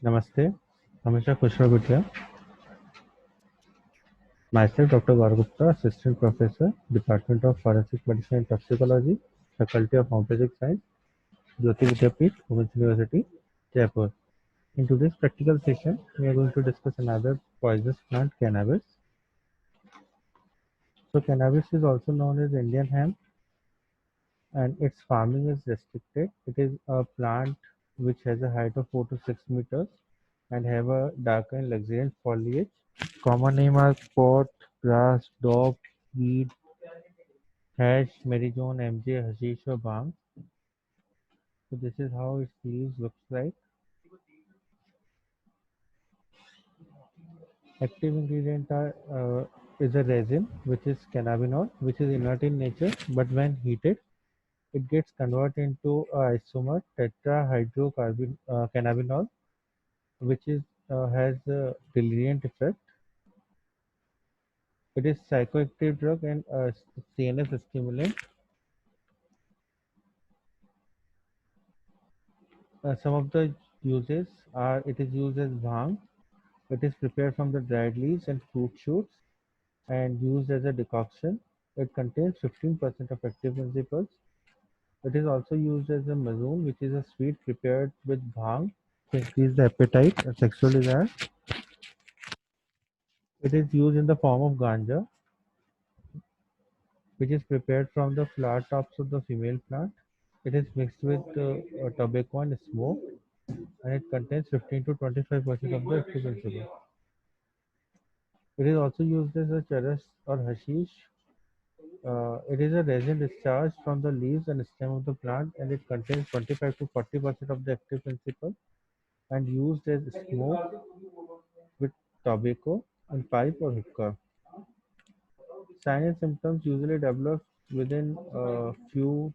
Namaste. Amisha Kushra Gupta. Myself, Dr. Gaurav Gupta, Assistant Professor, Department of Forensic Medicine and Toxicology, Faculty of Homeopathic Science, Jyoti Vidyapeeth, Women's University, Jaipur. In today's practical session, we are going to discuss another poisonous plant, cannabis. So, cannabis is also known as Indian hemp, and its farming is restricted. It is a plant which has a height of 4 to 6 meters and have a dark and luxuriant foliage. Common name are pot, grass, dope, weed, hash, Marizone, MJ, hashish or bhang. So this is how its leaves looks like. Active ingredient are is a resin which is cannabinol, which is inert in nature, but when heated, it gets converted into a isomer tetrahydrocarbon cannabinol, which is has a deliriant effect. It is psychoactive drug and CNS stimulant. Some of the uses are it is used as bhang. It is prepared from the dried leaves and fruit shoots and used as a decoction. It contains 15% of active principles. It is also used as a mazoon, which is a sweet prepared with bhang to increase the appetite and sexual desire. It is used in the form of ganja, which is prepared from the flower tops of the female plant. It is mixed with tobacco and smoke, and it contains 15 to 25% of the active principle. It is also used as a charas or hashish. It is a resin discharged from the leaves and stem of the plant, and it contains 25 to 40% of the active principle and used as smoke with tobacco in pipe or hookah. Signs and symptoms usually develop within a few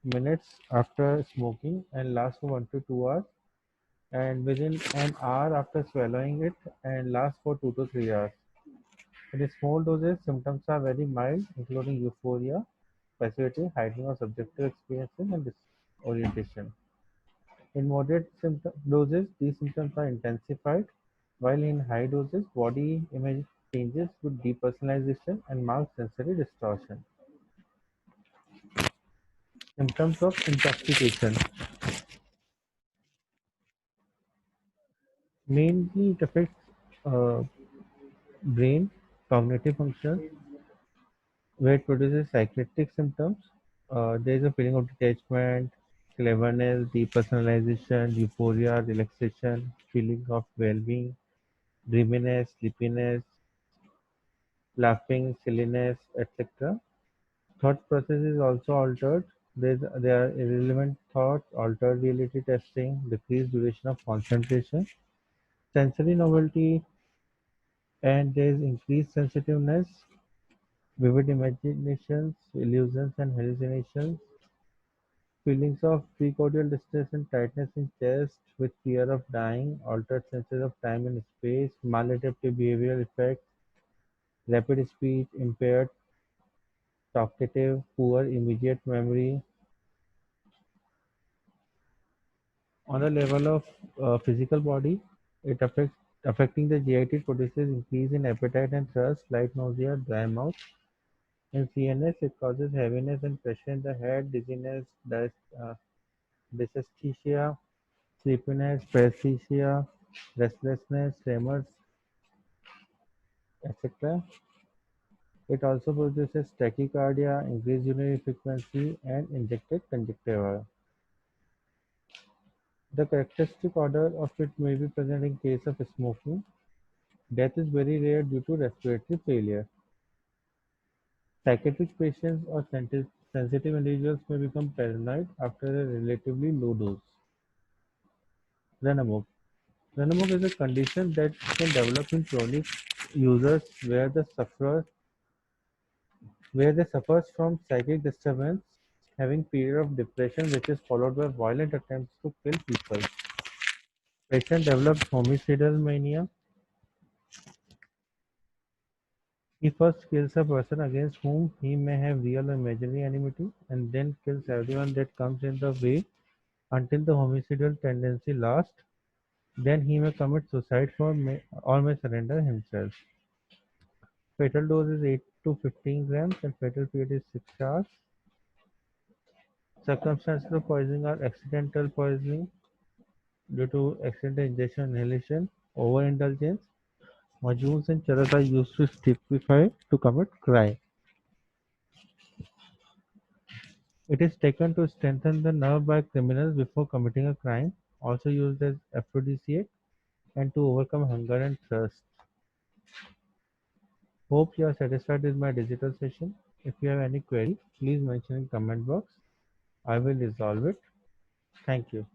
minutes after smoking and last for 1 to 2 hours, and within an hour after swallowing it and last for 2 to 3 hours. In small doses, symptoms are very mild, including euphoria, passivity, heightening of subjective experiences, and disorientation. In moderate doses, these symptoms are intensified, while in high doses, body image changes with depersonalization and marked sensory distortion. Symptoms of intoxication. Mainly, it affects uh, brain, cognitive function, where it produces psychiatric symptoms. There is a feeling of detachment, cleverness, depersonalization, euphoria, relaxation, feeling of well-being, dreaminess, sleepiness, laughing, silliness, etc. Thought process is also altered. There are irrelevant thoughts, altered reality testing, decreased duration of concentration, sensory novelty, and there is increased sensitiveness, vivid imaginations, illusions and hallucinations, feelings of precordial distress and tightness in chest with fear of dying, altered senses of time and space, maladaptive behavioral effects, rapid speech, impaired talkative, poor immediate memory. On the level of physical body, it affecting the GIT produces increase in appetite and thirst, light nausea, dry mouth. In CNS, it causes heaviness and pressure in the head, dizziness, dysesthesia, sleepiness, paresthesia, restlessness, tremors, etc. It also produces tachycardia, increased urinary frequency, and injected conjunctiva. The characteristic order of it may be present in case of smoking. Death is very rare due to respiratory failure. Psychiatric patients or sensitive individuals may become paranoid after a relatively low dose. Renomok. Renomok is a condition that can develop in chronic users where they suffers from psychic disturbance, having period of depression which is followed by violent attempts to kill people. Patient develops homicidal mania. He first kills a person against whom he may have real or imaginary enmity, and then kills everyone that comes in the way until the homicidal tendency lasts. Then he may commit suicide or may surrender himself. Fatal dose is 8 to 15 grams and fatal period is 6 hours. Circumstances of poisoning are accidental poisoning due to accidental ingestion, inhalation, overindulgence. Majnoons and charas are used to stupefy to commit crime. It is taken to strengthen the nerve by criminals before committing a crime, also used as aphrodisiac and to overcome hunger and thirst. Hope you are satisfied with my digital session. If you have any query, please mention in comment box. I will resolve it. Thank you.